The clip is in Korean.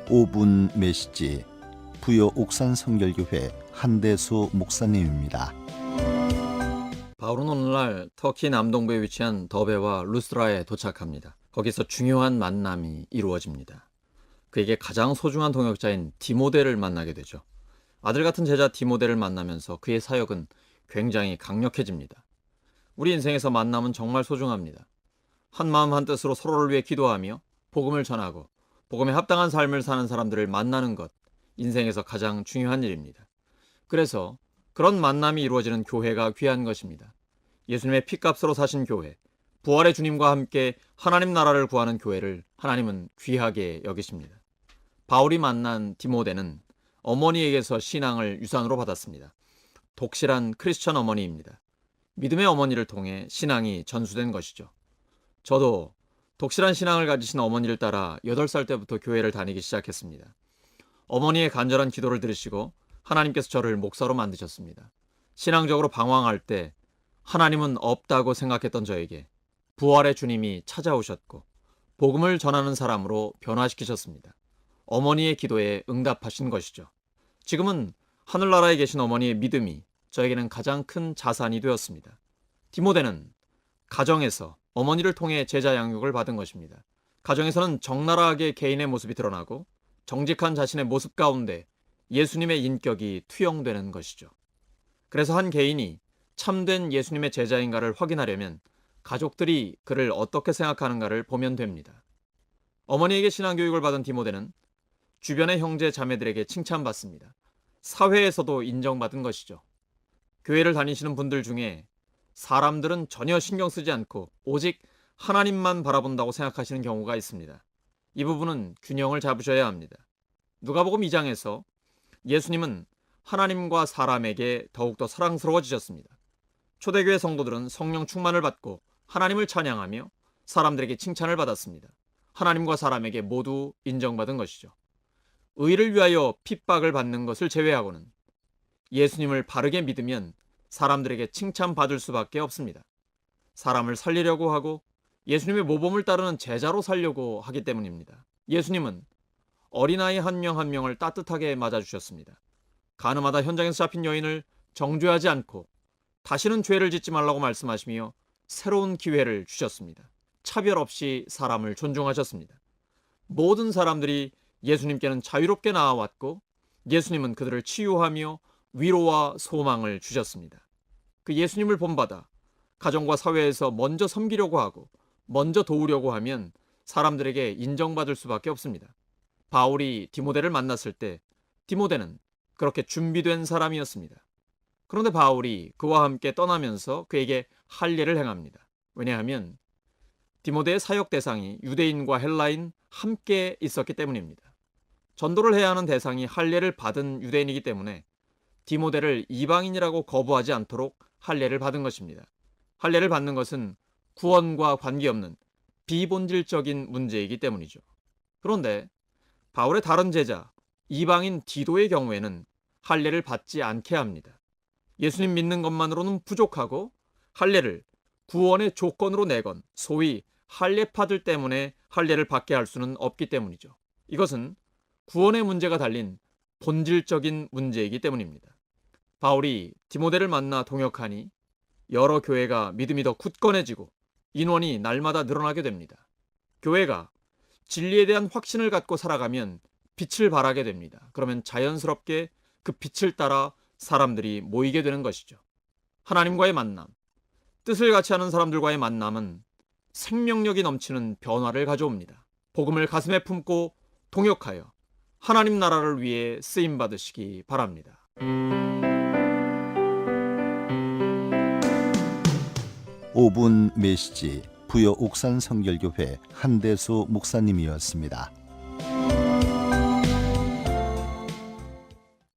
5분 메시지 부여 옥산 성결교회 한대수 목사님입니다. 바울은 오늘날 터키 남동부에 위치한 더베와 루스드라에 도착합니다. 거기서 중요한 만남이 이루어집니다. 그에게 가장 소중한 동역자인 디모데를 만나게 되죠. 아들 같은 제자 디모데를 만나면서 그의 사역은 굉장히 강력해집니다. 우리 인생에서 만남은 정말 소중합니다. 한 마음 한 뜻으로 서로를 위해 기도하며 복음을 전하고 복음에 합당한 삶을 사는 사람들을 만나는 것, 인생에서 가장 중요한 일입니다. 그래서 그런 만남이 이루어지는 교회가 귀한 것입니다. 예수님의 피값으로 사신 교회, 부활의 주님과 함께 하나님 나라를 구하는 교회를 하나님은 귀하게 여기십니다. 바울이 만난 디모데는 어머니에게서 신앙을 유산으로 받았습니다. 독실한 크리스천 어머니입니다. 믿음의 어머니를 통해 신앙이 전수된 것이죠. 저도 독실한 신앙을 가지신 어머니를 따라 8살 때부터 교회를 다니기 시작했습니다. 어머니의 간절한 기도를 들으시고 하나님께서 저를 목사로 만드셨습니다. 신앙적으로 방황할 때 하나님은 없다고 생각했던 저에게 부활의 주님이 찾아오셨고 복음을 전하는 사람으로 변화시키셨습니다. 어머니의 기도에 응답하신 것이죠. 지금은 하늘나라에 계신 어머니의 믿음이 저에게는 가장 큰 자산이 되었습니다. 디모데는 가정에서 어머니를 통해 제자 양육을 받은 것입니다. 가정에서는 적나라하게 개인의 모습이 드러나고 정직한 자신의 모습 가운데 예수님의 인격이 투영되는 것이죠. 그래서 한 개인이 참된 예수님의 제자인가를 확인하려면 가족들이 그를 어떻게 생각하는가를 보면 됩니다. 어머니에게 신앙교육을 받은 디모데는 주변의 형제 자매들에게 칭찬받습니다. 사회에서도 인정받은 것이죠. 교회를 다니시는 분들 중에 사람들은 전혀 신경 쓰지 않고 오직 하나님만 바라본다고 생각하시는 경우가 있습니다. 이 부분은 균형을 잡으셔야 합니다. 누가복음 2장에서 예수님은 하나님과 사람에게 더욱더 사랑스러워지셨습니다. 초대교회 성도들은 성령 충만을 받고 하나님을 찬양하며 사람들에게 칭찬을 받았습니다. 하나님과 사람에게 모두 인정받은 것이죠. 의를 위하여 핍박을 받는 것을 제외하고는 예수님을 바르게 믿으면 사람들에게 칭찬받을 수밖에 없습니다. 사람을 살리려고 하고 예수님의 모범을 따르는 제자로 살려고 하기 때문입니다. 예수님은 어린아이 한 명 한 명을 따뜻하게 맞아주셨습니다. 가늠하다 현장에서 잡힌 여인을 정죄하지 않고 다시는 죄를 짓지 말라고 말씀하시며 새로운 기회를 주셨습니다. 차별 없이 사람을 존중하셨습니다. 모든 사람들이 예수님께는 자유롭게 나아왔고 예수님은 그들을 치유하며 위로와 소망을 주셨습니다. 그 예수님을 본받아 가정과 사회에서 먼저 섬기려고 하고 먼저 도우려고 하면 사람들에게 인정받을 수밖에 없습니다. 바울이 디모데를 만났을 때 디모데는 그렇게 준비된 사람이었습니다. 그런데 바울이 그와 함께 떠나면서 그에게 할례를 행합니다. 왜냐하면 디모데의 사역 대상이 유대인과 헬라인 함께 있었기 때문입니다. 전도를 해야 하는 대상이 할례를 받은 유대인이기 때문에 디모데를 이방인이라고 거부하지 않도록 할례를 받은 것입니다. 할례를 받는 것은 구원과 관계없는 비본질적인 문제이기 때문이죠. 그런데 바울의 다른 제자 이방인 디도의 경우에는 할례를 받지 않게 합니다. 예수님 믿는 것만으로는 부족하고 할례를 구원의 조건으로 내건 소위 할례파들 때문에 할례를 받게 할 수는 없기 때문이죠. 이것은 구원의 문제가 달린 본질적인 문제이기 때문입니다. 바울이 디모데를 만나 동역하니 여러 교회가 믿음이 더 굳건해지고 인원이 날마다 늘어나게 됩니다. 교회가 진리에 대한 확신을 갖고 살아가면 빛을 발하게 됩니다. 그러면 자연스럽게 그 빛을 따라 사람들이 모이게 되는 것이죠. 하나님과의 만남, 뜻을 같이 하는 사람들과의 만남은 생명력이 넘치는 변화를 가져옵니다. 복음을 가슴에 품고 동역하여 하나님 나라를 위해 쓰임 받으시기 바랍니다. 5분 메시지 부여 옥산 성결교회 한대수 목사님이었습니다.